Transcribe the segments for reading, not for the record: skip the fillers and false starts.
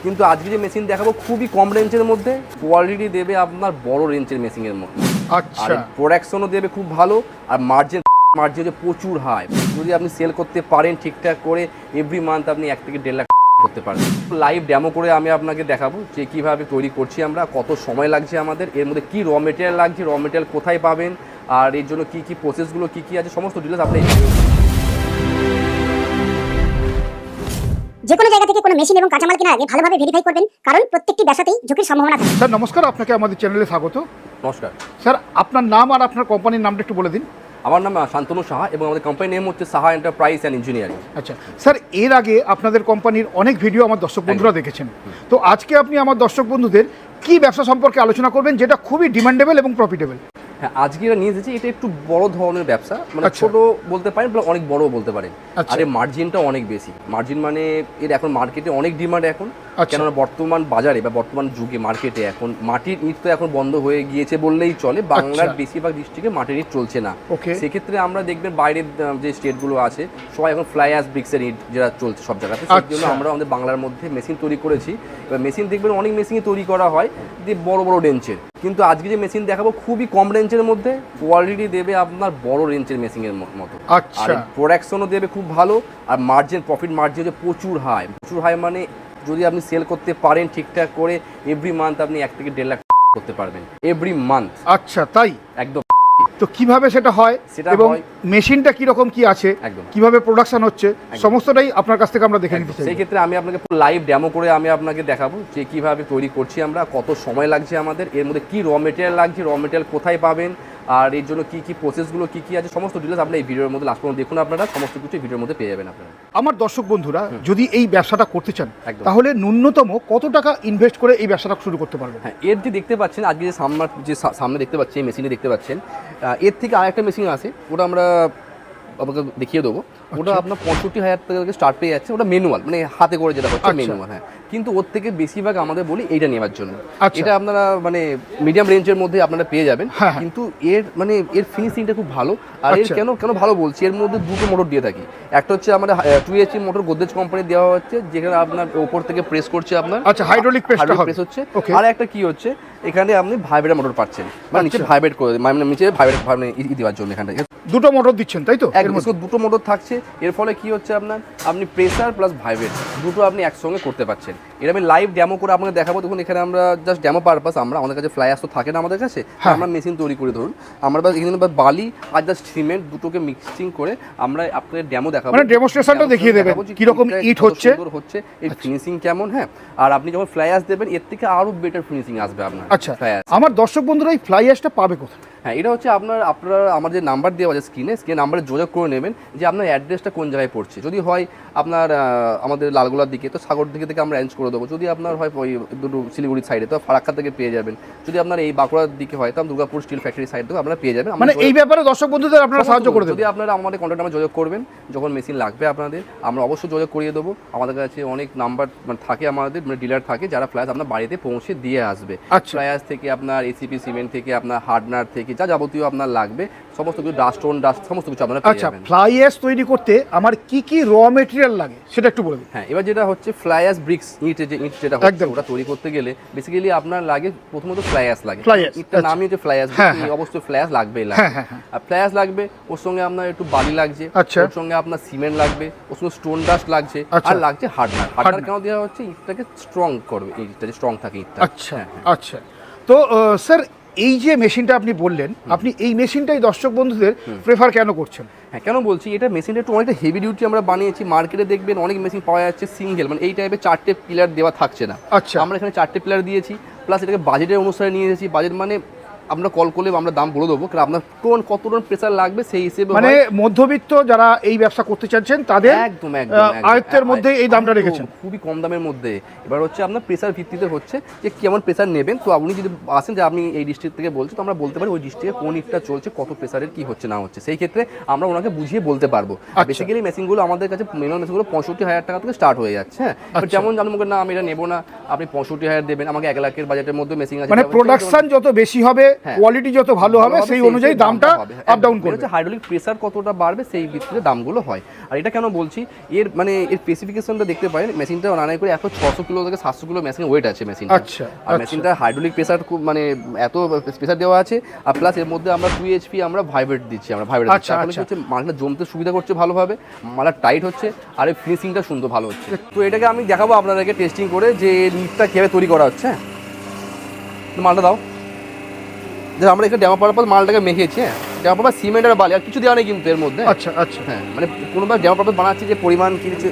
কিন্তু আজকে যে মেশিন দেখাবো খুবই কম রেঞ্জের মধ্যে, কোয়ালিটি দেবে আপনার বড় রেঞ্জের মেশিনের মধ্যে। আচ্ছা, আর প্রোডাকশনও দেবে খুব ভালো, আর মার্জিন যে প্রচুর হাই। যদি আপনি সেল করতে পারেন ঠিকঠাক করে, এভরি মান্থ আপনি 1 থেকে 1.5 লাখ করতে পারবেন। লাইভ ডেমো করে আমি আপনাকে দেখাবো যে কীভাবে তৈরি করছি আমরা, কত সময় লাগছে আমাদের, এর মধ্যে কী র মেটেরিয়াল লাগছে, র মেটেরিয়াল কোথায় পাবেন, আর এর জন্য কী কী প্রসেসগুলো কী কী আছে, সমস্ত ডিটেলস আপনি যে কোনো জায়গা থেকে কোনো মেশিন এবং কাঁচামাল কেনার আগে ভালোভাবে ভেরিফাই করবেন, কারণ প্রত্যেকটি ব্যবসাতেই ঝুঁকির সম্ভাবনা থাকে। স্যার নমস্কার, আপনাকে আমাদের চ্যানেলে স্বাগত। নমস্কার স্যার, আপনার নাম আর আপনার কোম্পানির নামটা একটু বলে দিন। আমার নাম শান্তনু সাহা এবং আমাদের কোম্পানির নেম হচ্ছে সাহা এন্টারপ্রাইজ অ্যান্ড ইঞ্জিনিয়ারিং। আচ্ছা স্যার, এর আগে আপনাদের কোম্পানির অনেক ভিডিও আমার দর্শক বন্ধুরা দেখেছেন, তো আজকে আপনি আমার দর্শক বন্ধুদের কি ব্যবসা সম্পর্কে আলোচনা করবেন যেটা খুবই ডিমান্ডেবল এবং প্রফিটেবল? হ্যাঁ, আজকে এটা নিয়ে এসেছি, এটা একটু বড় ধরনের ব্যবসা, মানে ছোট বলতে পারেন, অনেক বড় বলতে পারেন। আর এর মার্জিনটা অনেক বেশি। মার্জিন মানে এর এখন মার্কেটে অনেক ডিমান্ড এখন, কেননা বর্তমান বাজারে বা বর্তমান যুগে মার্কেটে এখন মাটির ইট তো এখন বন্ধ হয়ে গিয়েছে বললেই চলে। বাংলার বেশিরভাগ ডিস্ট্রিক্টে মাটির ইট চলছে না। সেক্ষেত্রে আমরা দেখবেন বাইরের যে স্টেটগুলো আছে সবাই এখন ফ্লাই অ্যাশ ব্রিক্সের ইট যেটা চলছে সব জায়গাতে, সেই জন্য আমরা আমাদের বাংলার মধ্যে মেশিন তৈরি করেছি। এবার মেশিন দেখবেন অনেক মেশিনই তৈরি করা হয় যে বড় বড় রেঞ্জের, কিন্তু আজকে যে মেশিন দেখাবো খুবই কম রেঞ্জের মধ্যে, কোয়ালিটি দেবে আপনার বড় রেঞ্জের মেশিনের মতো। আর প্রোডাকশনও দেবে খুব ভালো, আর মার্জিন প্রফিট মার্জিন যে প্রচুর হাই। প্রচুর হাই মানে যদি আপনি সেল করতে পারেন ঠিকঠাক করে, এভরি মান্থ আপনি 1 থেকে 1.5 লাখ করতে পারবেন এভরি মান্থ। আচ্ছা, তাই? একদম। তো কিভাবে সেটা হয় এবং মেশিনটা কি রকম কি আছে, কিভাবে প্রোডাকশন হচ্ছে, সমস্তটাই আপনার কাছ থেকে আমরা দেখে নিতে চাই। সেই ক্ষেত্রে আমি আপনাকে লাইভ ডেমো করে আমি আপনাকে দেখাবো যে কিভাবে তৈরি করছি আমরা, কত সময় লাগছে আমাদের, এর মধ্যে কি র মেটেরিয়াল লাগছে, র মেটেরিয়াল কোথায় পাবেন, আর এর জন্য কী কী প্রসেসগুলো কী কী আছে, সমস্ত ডিটেলস আপনি এই ভিডিওর মধ্যে লাস্ট পর্যন্ত দেখুন। আপনারা সমস্ত কিছু ভিডিওর মধ্যে পেয়ে যাবেন আপনারা। আমার দর্শক বন্ধুরা যদি এই ব্যবসাটা করতে চান তাহলে ন্যূনতম কত টাকা ইনভেস্ট করে এই ব্যবসাটা শুরু করতে পারবেন? হ্যাঁ, এর যে দেখতে পাচ্ছেন আজকে যে সামনে দেখতে পাচ্ছেন, এই মেশিনে দেখতে পাচ্ছেন, এর থেকে আরেকটা মেশিন আছে, ওটা আমরা আপনাকে দেখিয়ে দেবো। ওটা আপনার 65,000 টাকা থেকে স্টার্ট পেয়ে যাচ্ছে। ওটা ম্যানুয়াল, মানে হাতে করে যেটা হচ্ছে ম্যানুয়াল। হ্যাঁ, কিন্তু ওর থেকে বেশিরভাগ আমাদের বলি এইটা নেওয়ার জন্য। এটা আপনারা মানে মিডিয়াম রেঞ্জের মধ্যে আপনারা পেয়ে যাবেন, কিন্তু এর ফিনিশিংটা খুব ভালো। আর এর কেন ভালো বলছি, এর মধ্যে দুটো মোটর দিয়ে থাকি। একটা হচ্ছে আমাদের 2HP মোটর গোদরেজ কোম্পানি দেওয়া হচ্ছে, যেখানে আপনার উপর থেকে প্রেস করছে আপনার, হাইড্রোলিক প্রেস হচ্ছে। আর একটা কি হচ্ছে, এখানে আপনি ভাইব্রেটর মোটর পাচ্ছেন, মানে নিচে ভাইব্রেট করে, মানে নিচে ভাইব্রেট দেওয়ার জন্য এখানে দুটো মোটর দিচ্ছেন, তাই তো? দুটো মোটর থাকছে। এর ফলে কি হচ্ছে, আপনি প্রেসার প্লাস ভাইব্রেট দুটো আপনি একসঙ্গে করতে পারছেন। এটা আমি লাইভ ডেমো করে আপনাকে দেখাবো। দেখুন, এখানে আমরা জাস্ট ডেমো পারপাস, আমাদের কাছে ফ্লাই অ্যাশ তো থাকে না আমাদের কাছে, আমরা মেশিন তৈরি করে ধরুন আমরা এখানে বালি আর জাস্ট সিমেন্ট দুটোকে মিক্সিং করে আমরা আপনাদের ডেমো দেখাবো, মানে ডেমোস্ট্রেশনটা দেখিয়ে দেবেন কি রকম ইট হচ্ছে, এর ফিনিশিং কেমন। হ্যাঁ, আর আপনি যখন ফ্লাই অ্যাশ দেবেন এর থেকে আরো বেটার ফিনিশিং আসবে আপনার। আচ্ছা, আমার দর্শক বন্ধুরা এই ফ্লাই অ্যাশটা পাবে কোথায়? হ্যাঁ, এটা হচ্ছে আপনারা আমার যে নাম্বার দেওয়া আছে স্ক্রিনে নাম্বারে যোগাযোগ করে নেবেন যে আপনার অ্যাড্রেসটা কোন জায়গায় পড়ছে। যদি হয় আপনার আমাদের লালগোলার দিকে, তো সাগর দিকে থেকে আমরা অ্যারেঞ্জ করে দেবো। যদি আপনার হয় ওই দুটো শিলিগুড়ির সাইডে, তো ফারাক্কা থেকে পেয়ে যাবেন। যদি আপনার এই বাঁকুড়ার দিকে হয়, তো দুর্গাপুর স্টিল ফ্যাক্টরি সাইড থেকে আপনারা পেয়ে যাবেন। মানে এই ব্যাপারে দর্শক বন্ধুদের আপনারা সাহায্য করে দেবেন। যদি আপনারা আমাদের কন্ট্যাক্ট নাম্বার যোগাযোগ করবেন, যখন মেশিন লাগবে আপনাদের আমরা অবশ্যই যোগাযোগ করিয়ে দেবো। আমাদের কাছে অনেক নাম্বার থাকে, আমাদের ডিলার থাকে যারা ফ্ল্যাশ আপনার বাড়িতে পৌঁছে দিয়ে আসবে। ফ্ল্যাশ থেকে আপনার এসিপি সিমেন্ট থেকে আপনার হার্ডনার থেকে যা যাবতীয় আপনার লাগবে সমস্ত কিছু, ডাস্ট সমস্ত কিছু আপনারা পেয়ে যাবেন। ফ্লাই অ্যাশ তৈরি করতে আমার কি কি র মেটেরিয়াল লাগে সেটা একটু বলে দিন। হ্যাঁ, এবার যেটা হচ্ছে ফ্লাই অ্যাশ ব্রিক্স ইট, যে ইট যেটা হচ্ছে ওটা তৈরি করতে গেলে বেসিক্যালি আপনার লাগে প্রথমত ফ্লাই অ্যাশ লাগে। ইটটার নামই হচ্ছে ফ্লাই অ্যাশ, অবশ্যই ফ্লাই অ্যাশ লাগবেই লাগবে। আর ফ্লাই অ্যাশ লাগবে, ওর সঙ্গে আপনার একটু বালি লাগছে, ওর সঙ্গে আপনার সিমেন্ট লাগবে, ওর সঙ্গে স্টোন ডাস্ট লাগছে, আর লাগছে হার্ডনার। হার্ডনার কেন দেওয়া হচ্ছে, ইটটাকে স্ট্রং করবে, ইটটা স্ট্রং থাকে ইটটা। আচ্ছা আচ্ছা, তো স্যার এই যে মেশিনটা আপনি বললেন, আপনি এই মেশিনটাই দর্শক বন্ধুদের প্রেফার কেন করছেন? হ্যাঁ, কেন বলছি, এটা মেশিনটা একটু অনেকটা হেভি ডিউটি আমরা বানিয়েছি। মার্কেটে দেখবেন অনেক মেশিন পাওয়া যাচ্ছে সিঙ্গেল, মানে এই টাইপের 4টে পিলার দেওয়া থাকছে না। আচ্ছা, আমরা এখানে 4টে পিলার দিয়েছি, প্লাস এটাকে বাজেটের অনুসারে নিয়ে এসেছি। বাজেট মানে আমরা কল করলে আমরা দাম বলে দেবো, কারণ আপনার কত টন প্রেসার লাগবে সেই হিসেবে, মানে মধ্যবিত্ত যারা এই ব্যবসা করতে চাচ্ছেন তাদের একদম আয়ত্তের মধ্যে এই দামটা রেখেছেন, খুবই কম দামের মধ্যে। এবার হচ্ছে আপনার প্রেসার ভিত্তিতে হচ্ছে যে কেমন প্রেসার নেবেন। তো আপনি যদি আসেন যে আপনি এই ডিস্ট্রিক্ট থেকে বলছেন, তো আমরা বলতে পারি ওই ডিস্ট্রিক্টে কোন ইটটা চলছে, কত প্রেসারের কি হচ্ছে না হচ্ছে, সেই ক্ষেত্রে আমরা ওনাকে বুঝিয়ে বলতে পারবো। বেসিক্যালি মেশিনগুলো আমাদের কাছে মিনিমাম মেশিনগুলো 65,000 টাকা থেকে স্টার্ট হয়ে যাচ্ছে। হ্যাঁ, যেমন জানবো না আমি এটা নেবো না, আপনি 65,000 দেবেন, আমাকে 1 লাখের বাজেটের মধ্যে মেশিন আছে। মানে প্রোডাকশন যত বেশি হবে কোয়ালিটি যত ভালো হবে সেই অনুযায়ী দামটা আপ ডাউন করবে। হচ্ছে হাইড্রোলিক প্রেসার কতটা বাড়বে সেই ভিত্তিতে দামগুলো হয়। আর এটা কেন বলছি, এর মানে এর স্পেসিফিকেশনটা দেখতে পারেন, মেশিনটা রান্না করে 600 কিলো থেকে 700 কিলো মেশিন ওয়েট আছে মেশিনটা। আচ্ছা, আর মেশিনটা হাইড্রোলিক প্রেসার খুব মানে এত প্রেসার দেওয়া আছে, আর প্লাস এর মধ্যে আমরা 2 HP আমরা ভাইব্রেট দিচ্ছি, আমরা ভাইব্রেট দিচ্ছি। তাহলে হচ্ছে মালটা জমতে সুবিধা করছে ভালোভাবে, মালটা টাইট হচ্ছে, আর এই ফিনিশিংটা সুন্দর ভালো হচ্ছে। তো এটাকে আমি দেখাবো আপনাদেরকে টেস্টিং করে যে নিটটা কীভাবে তৈরি করা হচ্ছে। মালটা দাও, যে আমরা এখানে ডেমো পারপাস মালটাকে মেখেছি। হ্যাঁ, ডেমো পারপাস সিমেন্ট আর বালি, আর কিছু দেওয়া নেই কিন্তু এর মধ্যে। আচ্ছা আচ্ছা, হ্যাঁ, মানে কোনোবার ডেমো পারপাস বানাচ্ছি যে পরিমাণ কিনেছে,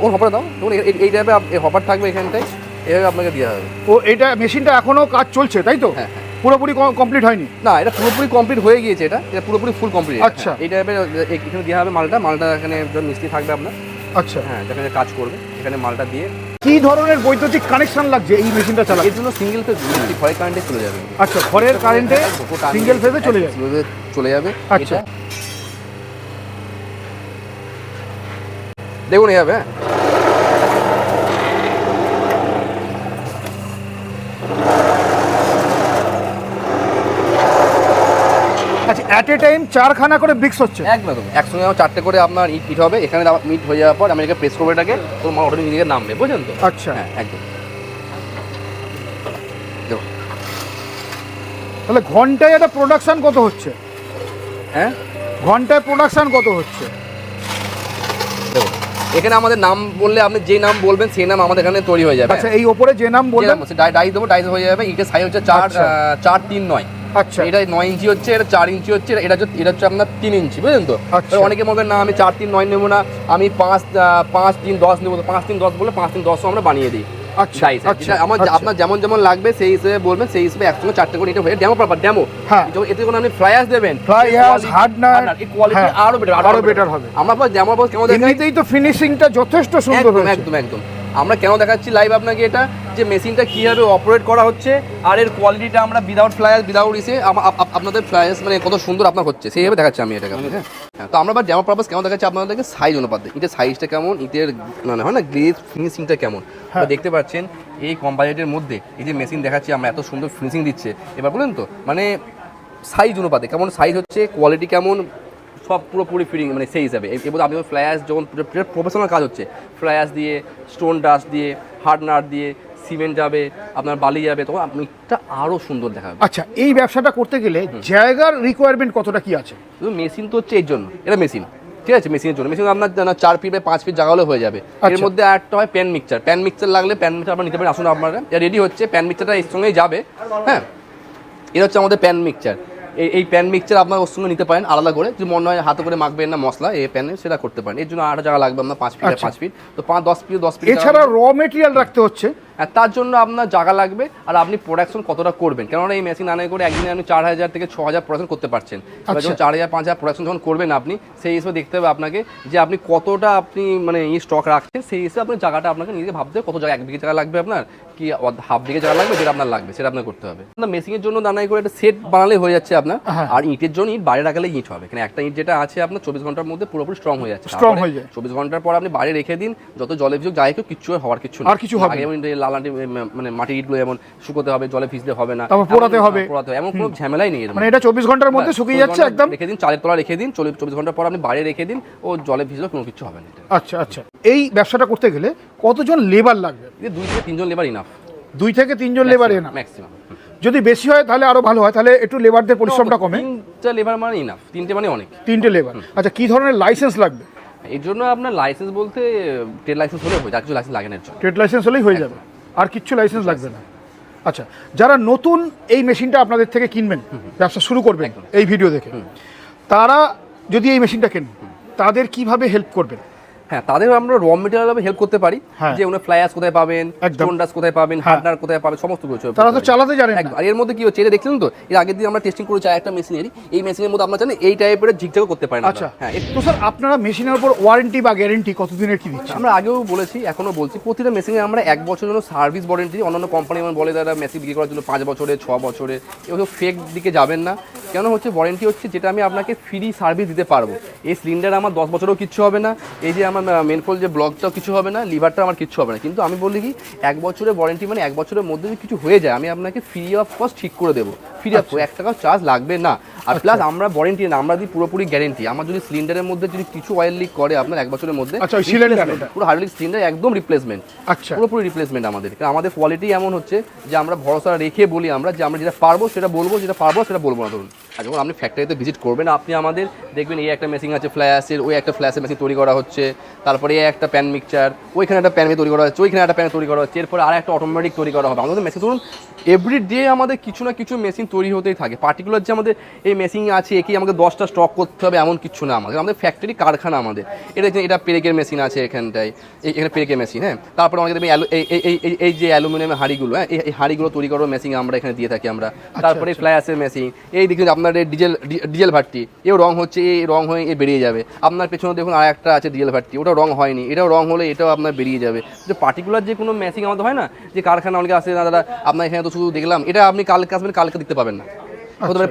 ও হপার দাও, তখন এই টাইপে হপার থাকবে এখানটায়, এভাবে আপনাকে দেওয়া হবে। ও এটা মেশিনটা এখনো কাজ চলছে তাই তো? হ্যাঁ, পুরোপুরি কমপ্লিট হয়নি? না, এটা পুরোপুরি কমপ্লিট হয়ে গিয়েছে, এটা পুরোপুরি ফুল কমপ্লিট। আচ্ছা, এই টাইপের এখানে দেওয়া হবে মালটা এখানে একজন মিস্ত্রি থাকবে আপনার। আচ্ছা, হ্যাঁ, যেখানে কাজ করবে এখানে মালটা দিয়ে। কি ধরনের বৈদ্যুতিক কানেকশন লাগছে এই মেশিনটা চালাতে? এর জন্য সিঙ্গেল ফেজ ঘরের কারেন্টে চলে যাবে। আচ্ছা, ঘরের কারেন্টে সিঙ্গেল ফেজে চলে যাবে। আচ্ছা, দেখুন এইভাবে। আচ্ছা, অ্যাট এ টাইম 4খানা করে ব্রিক্স হচ্ছে? একদম একসঙ্গে আমার 4টে করে আপনার ইট হবে। এখানে ইট হয়ে যাওয়ার পর আমি এটাকে প্রেস করবো, এটাকে তো মাল অটোমেটিক নিজেকে নামবে, বুঝলেন তো? আচ্ছা, হ্যাঁ, একদম। তাহলে ঘন্টায় এটা প্রোডাকশন কত হচ্ছে? হ্যাঁ, ঘন্টায় প্রোডাকশন কত হচ্ছে? দেখুন এখানে আমাদের নাম বললে, আপনি যে নাম বলবেন সেই নাম আমাদের এখানে তৈরি হয়ে যাবে। আচ্ছা, এই ওপরে যে নাম বলবেন ডাই দেবো, ডাই হয়ে যাবে। ইটের সাইজ হচ্ছে 4.3.9। আচ্ছা, এটা 9 ইঞ্চি হচ্ছে, এটা 4 ইঞ্চি হচ্ছে, এটা হচ্ছে আপনার 3 ইঞ্চি, বুঝলেন তো? আচ্ছা, অনেকে বলবেন না আমি 4.3.9 নেবো না, আমি 5.3.10 নেবো। 5.3.10 বলে 5.3.10 আমরা বানিয়ে দিই। আচ্ছা, আপনার যেমন যেমন লাগবে সেই হিসেবে বলবেন, সেই হিসেবে একসঙ্গে 4টে করে এটা হয়ে ডেমো পারপাস ডেমো। এতে কোনো আপনি ফ্লাইয়াস দেবেন, ফ্লাইয়াস হার্ডনার, এই কোয়ালিটি আরো বেটার হবে। আমরা ডেমো পারপাস কেমন দেখাই, এমনিতেই তো ফিনিশিংটা যথেষ্ট সুন্দর হয়েছে। একদম। আমরা কেন দেখাচ্ছি লাইভ আপনাকে এটা, যে মেশিনটা কীভাবে অপারেট করা হচ্ছে, আর এর কোয়ালিটিটা আমরা উইদাউট ফ্লাইয়াস উইদাউট আপনাদের ফ্লাইয়াস মানে কত সুন্দর আপনার হচ্ছে সেইভাবে দেখাচ্ছি আমি এটাকে। হ্যাঁ, তো আমরা ডেমো পারপাস কেমন দেখাচ্ছি আপনাদেরকে সাইজ অনুপাতে, ইটের সাইজটা কেমন, ইটের মানে হয় না গ্লেজ ফিনিশিংটা কেমন দেখতে পাচ্ছেন। এই কম বাজেটের মধ্যে এই যে মেশিন দেখাচ্ছি আমরা, এত সুন্দর ফিনিশিং দিচ্ছে। এবার বলেন তো মানে সাইজ অনুপাতে কেমন সাইজ হচ্ছে, কোয়ালিটি কেমন, সব পুরোপুরি ফিটিং মানে সেই হিসাবে। এবার আপনি ফ্লাইয়াস যখন প্রফেশনাল কাজ হচ্ছে, ফ্লাইয়াস দিয়ে, স্টোন ডাস্ট দিয়ে, হার্ডনার দিয়ে, সিমেন্ট যাবে, আপনার বালি যাবে, তখন মিটটা আরও সুন্দর দেখাবে। আচ্ছা, এই ব্যবসাটা করতে গেলে জায়গার রিকোয়ারমেন্ট কতটা কি আছে? মেশিন তো হচ্ছে এর জন্য, এটা মেশিন ঠিক আছে, মেশিনের জন্য। মেশিন আপনার 4 ফিট বা 5 ফিট জায়গা হলে হয়ে যাবে। এর মধ্যে একটা হয় প্যান মিক্সচার লাগলে প্যান মিক্সচার আপনার নিতে পারেন। আসুন আপনারা, রেডি হচ্ছে প্যান মিক্সচারটা এর সঙ্গেই যাবে। হ্যাঁ, এটা হচ্ছে আমাদের প্যান মিক্সচার। এই প্যান মিক্সচার আপনার ওর সঙ্গে নিতে পারেন আলাদা করে, যদি মনে হয় হাতে করে মাখবেন না মশলা এই প্যানে, সেটা করতে পারেন। এর জন্য আরেকটা জায়গা লাগবে আপনার 5 ফিট 5 ফিট, তো 10 ফিট। এছাড়া র মেটেরিয়াল রাখতে হচ্ছে, তার জন্য আপনার জায়গা লাগবে, আর আপনি প্রোডাকশন কতটা করবেন। কেননা এই মেশিন আনাই করে একদিনে আপনি 4000 থেকে 6000 প্রোডাকশন করতে পারছেন। যখন 4000 5000 প্রোডাকশন যখন করবেন আপনি, সেই হিসেবে দেখতে হবে আপনাকে যে আপনি কতটা আপনি মানে এই স্টক রাখছেন, সেই হিসেবে আপনার জায়গাটা আপনাকে নিজেকে ভাবতে হবে কত জায়গা, 1 বিঘে জায়গা লাগবে আপনার কি হাফ বিঘে জায়গা লাগবে, যেটা আপনার লাগবে সেটা আপনার করতে হবে। আপনার মেশিনের জন্য দানাই করে একটা সেট বানালে হয়ে যাচ্ছে আপনার। আর ইটের জন্য ইট বাইরে রাখলে ইট হবে, এখানে একটা ইট যেটা আছে আপনার 24 ঘন্টার মধ্যে পুরোপুরি স্ট্রং হয়ে যাচ্ছে। 24 ঘন্টার পর আপনি বাইরে রেখে দিন, যত জলে ভিজুক যাই হোক কিচ্ছু হওয়ার কিছু না। আর কিছু হবে লালাটি মানে মাটির ইটগুলো যেমন শুকোতে হবে, জলে ভিজলে হবে না, পোড়াতে হবে, এমন কোনো ঝামেলাই নেই। মানে এটা 24 ঘন্টার মধ্যে শুকিয়ে যাচ্ছে একদম। রেখে দিন, চালের তলা রেখে দিন, 24 ঘন্টার পর আপনি বাইরে রেখে দিন, ও জলে ভিজলে কোনো কিছু হবে না। আচ্ছা আচ্ছা, এই ব্যবসাটা করতে গেলে কতজন লেবার লাগবে? 2 থেকে 3 জন লেবার ইনাফ। 2 থেকে 3 জন লেবার এনাফ ম্যাক্সিমাম। যদি বেশি হয় তাহলে আরো ভালো হয়, তাহলে একটু লেবারদের পরিশ্রমটা কমে। 3টা লেবার মানে ইনাফ, 3টে মানে অনেক। 3টে লেবার। আচ্ছা, কি ধরনের লাইসেন্স লাগবে? এর জন্য আপনার লাইসেন্স বলতে ট্রেড লাইসেন্স হলে হয়ে যায়, কিছু লাইসেন্স লাগে না। ট্রেড লাইসেন্স হলেই হয়ে যাবে, আর কিচ্ছু লাইসেন্স লাগবে না। আচ্ছা, যারা নতুন এই মেশিনটা আপনাদের থেকে কিনবেন, ব্যবসা শুরু করবেন এই ভিডিও দেখে, তারা যদি এই মেশিনটা কেনেন তাদের কিভাবে হেল্প করবেন? হ্যাঁ, তাদের আমরা র মেটেরিয়াল হেল্প করতে পারি, যে উনি ফ্লাইয়াস কোথায় পাবেন, স্টোন ডাস্ট কোথায় পাবেন, হার্ডনার কোথায় পাবেন, সমস্ত কিছু তারা তো চালাতে জানেন। আর এর মধ্যে কি হচ্ছে এটা দেখলেন তো, এর আগের দিন আমরা টেস্টিং করেছি একটা মেশিনেরই, এই মেশিনের মধ্যে আপনারা জানেন এই টাইপের ঝিকঝাকও করতে পারেন। আচ্ছা, হ্যাঁ, তো স্যার আপনারা মেশিনের উপর ওয়ারেন্টি বা গ্যারেন্টি কতদিনের কি দিচ্ছেন? আমরা আগেও বলেছি, এখনো বলছি, প্রতিটা মেশিনে আমরা 1 বছরের জন্য সার্ভিস ওয়ারেন্টি। অন্যান্য কোম্পানি যেমন বলে তারা মেশিন বিক্রি করার জন্য 5 বছরে 6 বছরে, এগুলো ফেক দিকে যাবেন না। কেন হচ্ছে ওয়ারেন্টি হচ্ছে যেটা আমি আপনাকে ফ্রি সার্ভিস দিতে পারবো। এই সিলিন্ডার আমার 10 বছরেও কিচ্ছু হবে না, এই যে আমার মেনফোল যে ব্লকটাও কিছু হবে না, লিভারটা আমার কিচ্ছু হবে না। কিন্তু আমি বলি কি 1 বছরের ওয়ারেন্টি মানে 1 বছরের মধ্যে যদি কিছু হয়ে যায় আমি আপনাকে ফ্রি অফ কস্ট ঠিক করে দেবো। ফ্রি অফ 1 টাকাও চার্জ লাগবে না। আর প্লাস আমরা ওয়ারেন্টি না, আমরা দিই পুরোপুরি গ্যারেন্টি। আমার যদি সিলিন্ডারের মধ্যে যদি কিছু অয়েল লিক করে আপনার 1 বছরের মধ্যে, আচ্ছা সিলিন্ডার পুরো হাইড্রোলিক সিলিন্ডার একদম রিপ্লেসমেন্ট, আচ্ছা পুরোপুরি রিপ্লেসমেন্ট আমাদের। কারণ আমাদের কোয়ালিটি এমন হচ্ছে যে আমরা ভরসা রেখে বলি আমরা যে আমরা যেটা পারবো সেটা বলবো, যেটা পারবো সেটা বলবো না। ধরুন আর যখন আপনি ফ্যাক্টরিতে ভিজিট করবেন, আপনি আমাদের দেখবেন এই একটা মেশিন আছে ফ্ল্যাশের, ওই একটা ফ্ল্যাশের মেশিন তৈরি করা হচ্ছে, তারপরে এই একটা প্যান মিক্সচার, ওইখানে একটা প্যান তৈরি করা হচ্ছে, ওইখানে একটা প্যান তৈরি করা হচ্ছে, এরপরে আর একটা অটোমেটিক তৈরি করা হবে। আমাদের মেশিন ধরুন এভরি ডে আমাদের কিছু না কিছু মেশিন তৈরি হতেই থাকে। পার্টিকুলার যে আমাদের এই মেশিন আছে একে আমাদের 10টা স্টক করতে হবে এমন কিছু না আমাদের ফ্যাক্টরি কারখানা আমাদের। এটা পেরেকের মেশিন আছে এখানটায়, এখানে পেরেকের মেশিন, হ্যাঁ। তারপরে আমাদের এই যে অ্যালুমিনিয়ামের হাঁড়িগুলো, হ্যাঁ, এই হাঁড়িগুলো তৈরি করার মেশিন আমরা এখানে দিয়ে থাকি আমরা। তারপরে ফ্ল্যাশের মেশিন, এই দেখুন আপনার ডিজেল ভাট্টি, এও রং হচ্ছে, এই রং হয়ে এ বেরিয়ে যাবে। আপনার পেছনে দেখুন আর একটা আছে ডিজেল ভাট্টি, ওটা রং হয়নি, এটাও রং হলে এটাও আপনার বেরিয়ে যাবে। যে পার্টিকুলার যে কোনো মেশিন আমাদের হয় না, যে কারখানা অনেকে আসে না দাদা আপনার এখানে তো শুধু দেখলাম, এটা আপনি কালকে আসবেন, কালকে দেখতে পাবেন না,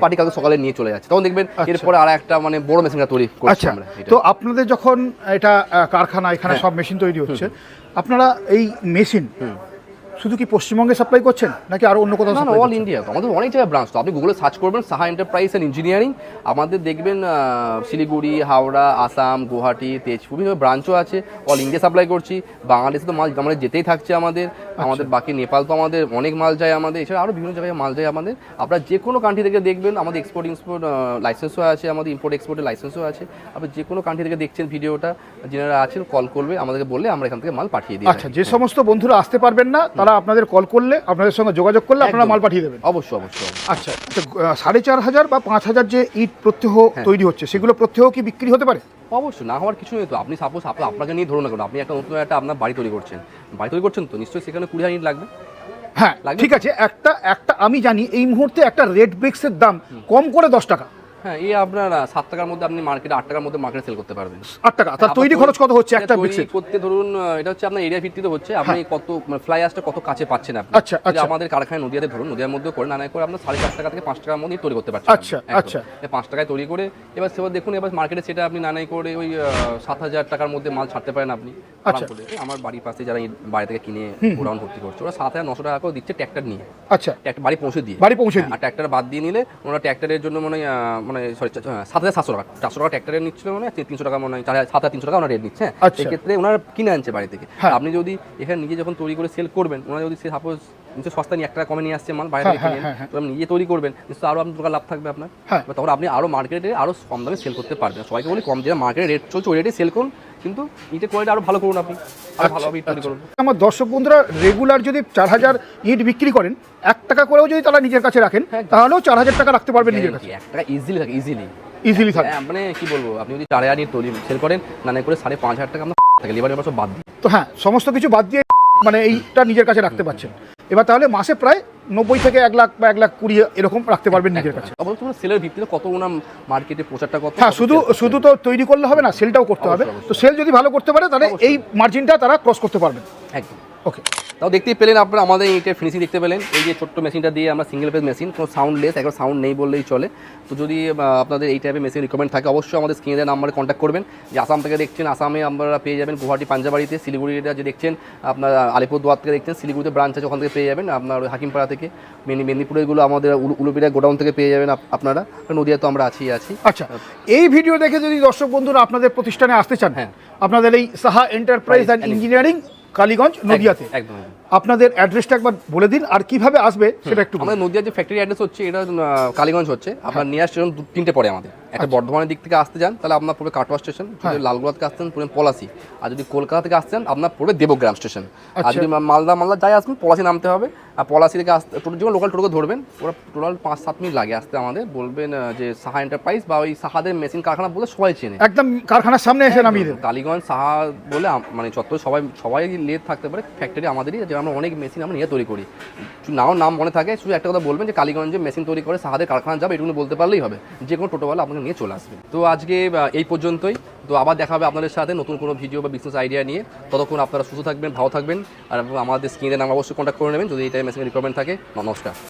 পার্টি কালকে সকালে নিয়ে চলে যাচ্ছে, তখন দেখবেন এরপরে আর একটা মানে বড় মেশিনটা তৈরি করছি আমরা। তো আপনাদের যখন এটা কারখানা, এখানে সব মেশিন তৈরি হচ্ছে, আপনারা এই মেশিন শুধু কি পশ্চিমবঙ্গে সাপ্লাই করছেন নাকি আরো অন্য কোথাও? না, অল ইন্ডিয়া। আমাদের অনেক জায়গায় ব্রাঞ্চ। তো আপনি গুগলে সার্চ করবেন সাহা এন্টারপ্রাইজ অ্যান্ড ইঞ্জিনিয়ারিং, আমাদের দেখবেন শিলিগুড়ি, হাওড়া, আসাম, গুয়াহাটি, তেজপুর ব্রাঞ্চও আছে। অল ইন্ডিয়া সাপ্লাই করছি। বাংলাদেশে তো মাল আমাদের যেতেই থাকছে আমাদের। বাকি নেপাল তো আমাদের অনেক মাল যায় আমাদের, এছাড়া আরও বিভিন্ন জায়গায় মাল যায় আমাদের। আপনারা যে কোনো কান্ট্রি থেকে দেখবেন, আমাদের এক্সপোর্ট লাইসেন্সও আছে, আমাদের ইম্পোর্ট এক্সপোর্টের লাইসেন্সও আছে। আপনি যে কোনো কান্ট্রি থেকে দেখছেন ভিডিওটা, যারা আছেন কল করবে আমাদেরকে, বললে আমরা এখান থেকে মাল পাঠিয়ে দিই। আচ্ছা, যে সমস্ত বন্ধুরা আসতে পারবেন না তারা আপনাদের কল করলে, আপনাদের সঙ্গে যোগাযোগ করলে আপনারা মাল পাঠিয়ে দেবেন? অবশ্যই অবশ্যই। আচ্ছা, 4,500 বা 5,000 যে ইট প্রত্যহ তৈরি হচ্ছে, সেগুলো প্রত্যহ কি বিক্রি হতে পারে? অবশ্যই, না হওয়ার কিছু নেই। তো আপনি সাপোজ আপনাকে নিয়ে ধরুন না কেন, আপনি একটা নতুন একটা আপনার বাড়ি তৈরি করছেন, তো নিশ্চয়ই সেখানে 20,000 ইট লাগবে। হ্যাঁ ঠিক আছে, একটা আমি জানি এই মুহূর্তে একটা রেড ব্রিক্সের দাম কম করে 10 টাকা। হ্যাঁ, এই আপনার 7 টাকার মধ্যে আপনি মার্কেটে 8 টাকার মধ্যে মার্কেটে সেল করতে পারবেন। 8 টাকা। তার তৈরি খরচ কত হচ্ছে একটা ব্রিক্সের? করতে ধরুন এটা হচ্ছে আপনার এরিয়া ভিত্তিতে হচ্ছে, আপনি কত ফ্লাই অ্যাশটা কত কাছে পাচ্ছেন আপনি। আচ্ছা আচ্ছা। আমাদের কারখানায় নদিয়াতে ধরুন, নদিয়ার মধ্যে করে না করে আপনার 4.5 টাকা থেকে 5 টাকার মধ্যে তৈরি করতে পারছেন। আচ্ছা আচ্ছা। 5 টাকায় তৈরি করে এবার সেবার দেখুন, এবার মার্কেটে সেটা আপনি নানাই করে ওই 7,000 টাকার মধ্যে মাল ছাড়তে পারেন আপনি। আচ্ছা। আমার বাড়ির পাশে যারা বাইরে থেকে কিনে গোডাউন ভর্তি করছে, ওরা 7,900 টাকা করে দিচ্ছে ট্র্যাক্টর নিয়ে। আচ্ছা, বাড়ি পৌঁছে দিয়ে। আর ট্র্যাক্টর বাদ দিয়ে নিলে ওরা ট্র্যাক্টরের জন্য মানে সরি 7,700 টাকা, 400 টাকা ট্র্যাক্টরে নিচ্ছিল, মানে 300 টাকা মনে হয় 7,300 টাকা ওনার রেট নিচ্ছে। সেক্ষেত্রে ওনারা কিনে আনছে বাড়ি থেকে। আপনি যদি এখানে নিজে যখন তৈরি করে সেল করবেন, ওনারা যদি সাপোজ নিচে সস্তা নিয়ে 1 টাকা কমে নিয়ে আসছে মাল বাইরে থেকে কিনে, তো আপনি নিজে তৈরি করবেন, নিশ্চয়ই আরও আপনার লাভ থাকবে আপনার। তখন আপনি আরও মার্কেটে আরও কম দামে সেল করতে পারবেন। সবাইকে বলি কম যেটা মার্কেটে রেট চলছে ওই রেটে সেল করুন, কিন্তু ইটের কোয়ালিটি আরও ভালো করুন, আপনি আরও ভালোভাবে ইট তৈরি করুন। আমার দর্শক বন্ধুরা রেগুলার যদি 4,000 ইট বিক্রি করেন, 1 টাকা করেও যদি তারা নিজের কাছে রাখেন, তাহলেও 4,000 টাকা রাখতে পারবেন নিজের কাছে। 1 টাকা ইজিলি থাকে, ইজিলি থাকে। মানে কি বলবো, আপনি যদি 4,000 ইট তৈরি সেল করেন, না করে 5,500 টাকা আপনার থাকে, লেবার সব বাদ দিয়ে। তো হ্যাঁ, সমস্ত কিছু বাদ দিয়ে মানে এইটা নিজের কাছে রাখতে পারছেন। এবার তাহলে মাসে প্রায় 90 থেকে 1 লাখ বা 1,20,000 এরকম রাখতে পারবেন নিজের কাছে। অবশ্যই সেলের ভিত্তিতে কত ওনার মার্কেটে প্রচারটা কত। হ্যাঁ, শুধু তো তৈরি করলে হবে না, সেলটাও করতে হবে। তো সেল যদি ভালো করতে পারে তাহলে এই মার্জিনটা তারা ক্রস করতে পারবেন। একদম। ওকে, তাও দেখতেই পেলেন আপনারা, আমাদের এইটার ফিনিশিং দেখতে পেলেন। এই যে ছোট্ট মেশিনটা দিয়ে আমরা সিঙ্গেল পেজ মেশিন, কোনো সাউন্ডলেস, একবার সাউন্ড নেই বললেই চলে। তো যদি আপনাদের এই টাইপের মেশিন রিকমেন্ড থাকে, অবশ্যই আমাদের স্ক্রিনে দেওয়া নাম্বারে কন্ট্যাক্ট করবেন। যে আসাম থেকে দেখছেন, আসামে আপনারা পেয়ে যাবেন গুয়াহাটি পাঞ্জাবাড়িতে। শিলিগুড়িটা যে দেখছেন আপনার আলিপুরদুয়ার থেকে দেখছেন, শিলিগুড়িতে ব্রাঞ্চ আছে, ওখান থেকে পেয়ে যাবেন। আপনার হাকিমপাড়া থেকে, মেদিনীপুরেরগুলো আমাদের উলুপিড়া গোডাউন থেকে পেয়ে যাবেন আপনারা। নদিয়া তো আমরা আছি। আচ্ছা, এই ভিডিও দেখে যদি দর্শক বন্ধুরা আপনাদের প্রতিষ্ঠানে আসতে চান, হ্যাঁ, আপনাদের এই Saha enterprise and engineering, Kaliganj, নদিয়াতে, একদম আপনাদের অ্যাড্রেসটা একবার বলে দিন আর কিভাবে আসবে সেটা একটু। আমাদের নদিয়ার যে ফ্যাক্টরি অ্যাড্রেস হচ্ছে এটা কালীগঞ্জ হচ্ছে। আপনার নিয়ার স্টেশন 3টে পড়ে আমাদের। একটা বর্ধমানের দিক থেকে আসতে যান তাহলে আপনার পড়বে কাটোয়া স্টেশন, যদি লালগোলা থেকে আসতেন পড়বেন পলাশি, আর যদি কলকাতা থেকে আসতেন আপনার পড়বে দেবগ্রাম স্টেশন। আর যদি মালদা যাই আসবেন পলাশি নামতে হবে। আর পলাশি থেকে আসতে যখন লোকাল টোটো ধরবেন, ওরা টোটাল 5-7 মিনিট লাগে আসতে আমাদের। বলবেন যে সাহা এন্টারপ্রাইজ বা ওই সাহাদের মেশিন কারখানা বলে সবাই চেনে, একদম কারখানার সামনে এসে নামিয়ে দেন। কালীগঞ্জ সাহা বলে মানে চত্বর সবাই লেট থাকতে পারে। ফ্যাক্টরি আমাদেরই, যে আমরা অনেক মেশিন আমরা নিয়ে তৈরি করি। নাম মনে থাকে, শুধু একটা কথা বলবেন যে কালীগঞ্জে মেশিন তৈরি করে সাহাদের কারখানা যাবে, এটুকু বলতে পারলেই হবে। যে কোনো টোটোওয়ালা আপনাকে নিয়ে চলে আসবে। তো আজকে এই পর্যন্তই। তো আবার দেখা হবে আপনাদের সাথে নতুন কোনো ভিডিও বা বিজনেস আইডিয়া নিয়ে। ততক্ষণ আপনারা সুস্থ থাকবেন, ভালো থাকবেন। আর আমাদের স্ক্রিনে নাম অবশ্যই কন্ট্যাক্ট করে নেবেন যদি এই টাইম মেশিনের রিকোয়ারমেন্ট থাকে। নমস্কার।